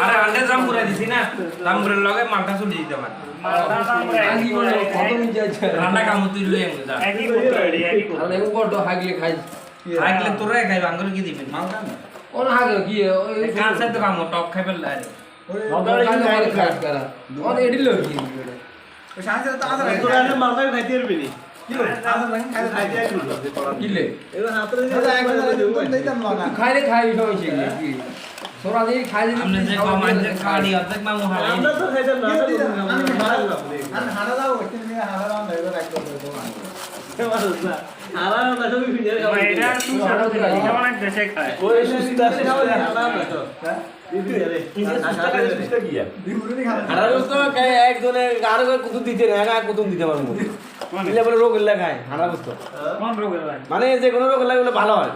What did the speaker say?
আরে আন্ডে জামপুরা দিছি না জামপুরের লগে মালটা চলে দিতে পারে রান্না কাম তুই লই এমু যা একই করতে একই করতে আর এমন বড় হাগলে খাই হাগলে তোরে খাইবা আঙ্গুল কি দিবি মালটা না কোন হাগলে কি ওই কাঁচা তো কাম টক খাইবে লাগে ওই কালে খাই করা ওর এডিল কি ওই সাথে তো আদর তোরা মালটা খাইতে পারবি নি কিলো আদর লাগে খাইতে কিলে এবার হাতরে দিতাম না খাইলে খাই হইছে কি সোরা দিয়ে খাইলে আপনি যে কমাইতে খালি অর্ধেক মামু হালাই আমরা তো খাইতাম না আমি হারা দাও কিন্তু হারা দাও না এবার একদম হারা না সবই ভিডিও খাওয়া এটা তুই ছাড়ো দিলা এটা অনেক দেশে খায় ওই সুস্থ আছে হারা না তো হ্যাঁ হারা বস্তু খায় একজনে আর কত দিতে না আর কত দিতে পারবো মানে বলে রোগ লাগে খায় হারা বস্তু কোন রোগ লাগে মানে যে কোন রোগ লাগে ভালো হয়